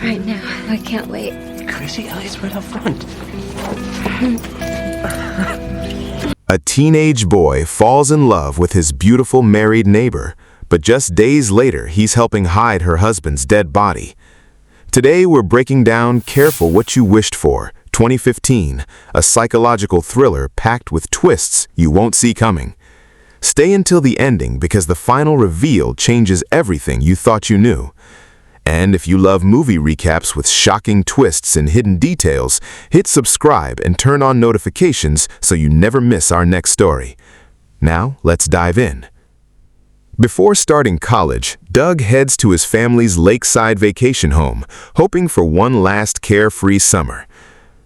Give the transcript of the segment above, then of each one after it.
right now. I can't wait. Crazy Ellie's right up front. A teenage boy falls in love with his beautiful married neighbor, but just days later he's helping hide her husband's dead body. Today we're breaking down Careful What You Wished For, 2015, a psychological thriller packed with twists you won't see coming. Stay until the ending because the final reveal changes everything you thought you knew. And if you love movie recaps with shocking twists and hidden details, hit subscribe and turn on notifications so you never miss our next story. Now, let's dive in. Before starting college, Doug heads to his family's lakeside vacation home, hoping for one last carefree summer.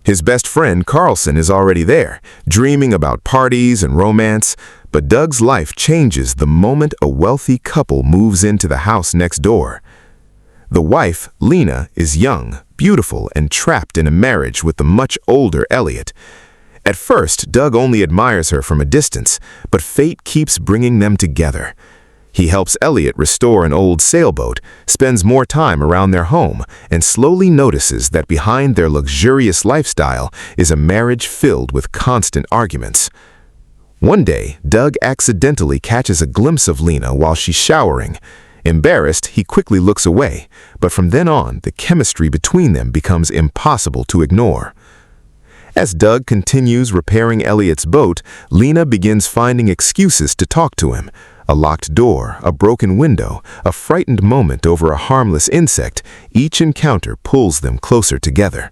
His best friend, Carlson, is already there, dreaming about parties and romance, but Doug's life changes the moment a wealthy couple moves into the house next door. The wife, Lena, is young, beautiful, and trapped in a marriage with the much older Elliot. At first, Doug only admires her from a distance, but fate keeps bringing them together. He helps Elliot restore an old sailboat, spends more time around their home, and slowly notices that behind their luxurious lifestyle is a marriage filled with constant arguments. One day, Doug accidentally catches a glimpse of Lena while she's showering. Embarrassed, he quickly looks away, but from then on, the chemistry between them becomes impossible to ignore. As Doug continues repairing Elliot's boat, Lena begins finding excuses to talk to him. A locked door, a broken window, a frightened moment over a harmless insect, each encounter pulls them closer together.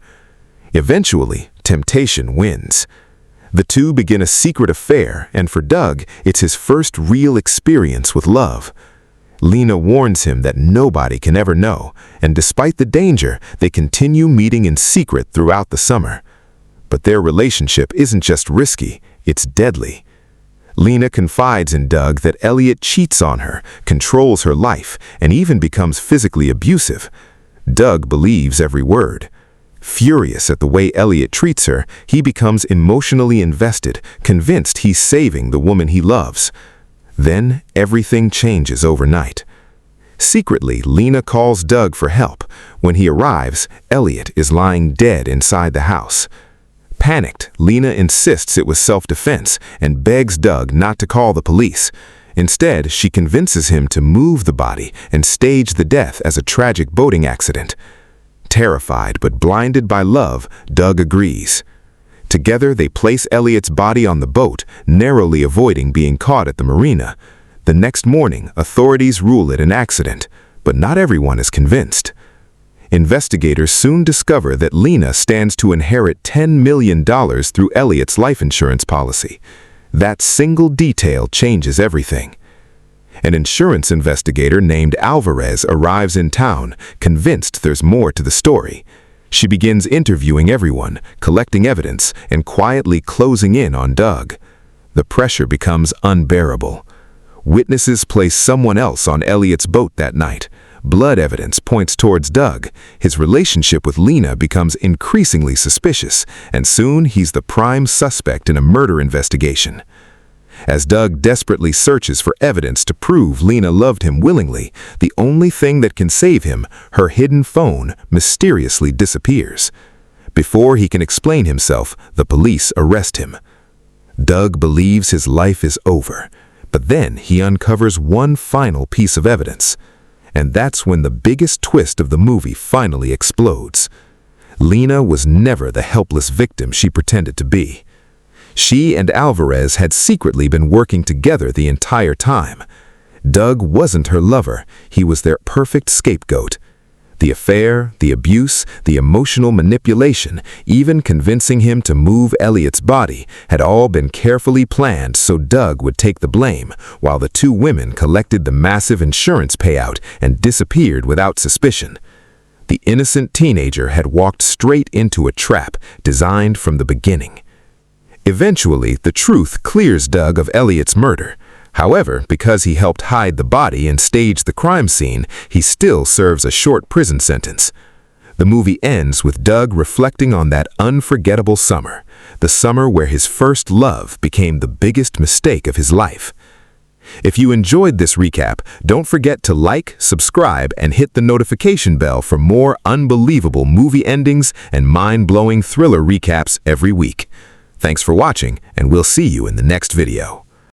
Eventually, temptation wins. The two begin a secret affair, and for Doug, it's his first real experience with love. Lena warns him that nobody can ever know, and despite the danger, they continue meeting in secret throughout the summer. But their relationship isn't just risky, it's deadly. Lena confides in Doug that Elliot cheats on her, controls her life, and even becomes physically abusive. Doug believes every word. Furious at the way Elliot treats her, he becomes emotionally invested, convinced he's saving the woman he loves. Then, everything changes overnight. Secretly, Lena calls Doug for help. When he arrives, Elliot is lying dead inside the house. Panicked, Lena insists it was self-defense and begs Doug not to call the police. Instead, she convinces him to move the body and stage the death as a tragic boating accident. Terrified but blinded by love, Doug agrees. Together, they place Elliot's body on the boat, narrowly avoiding being caught at the marina. The next morning, authorities rule it an accident, but not everyone is convinced. Investigators soon discover that Lena stands to inherit $10 million through Elliot's life insurance policy. That single detail changes everything. An insurance investigator named Alvarez arrives in town, convinced there's more to the story. She begins interviewing everyone, collecting evidence, and quietly closing in on Doug. The pressure becomes unbearable. Witnesses place someone else on Elliot's boat that night. Blood evidence points towards Doug. His relationship with Lena becomes increasingly suspicious, and soon he's the prime suspect in a murder investigation. As Doug desperately searches for evidence to prove Lena loved him willingly, the only thing that can save him, her hidden phone, mysteriously disappears. Before he can explain himself, the police arrest him. Doug believes his life is over, but then he uncovers one final piece of evidence. And that's when the biggest twist of the movie finally explodes. Lena was never the helpless victim she pretended to be. She and Alvarez had secretly been working together the entire time. Doug wasn't her lover, he was their perfect scapegoat. The affair, the abuse, the emotional manipulation, even convincing him to move Elliot's body, had all been carefully planned so Doug would take the blame, while the two women collected the massive insurance payout and disappeared without suspicion. The innocent teenager had walked straight into a trap designed from the beginning. Eventually, the truth clears Doug of Elliot's murder. However, because he helped hide the body and stage the crime scene, he still serves a short prison sentence. The movie ends with Doug reflecting on that unforgettable summer, the summer where his first love became the biggest mistake of his life. If you enjoyed this recap, don't forget to like, subscribe, and hit the notification bell for more unbelievable movie endings and mind-blowing thriller recaps every week. Thanks for watching, and we'll see you in the next video.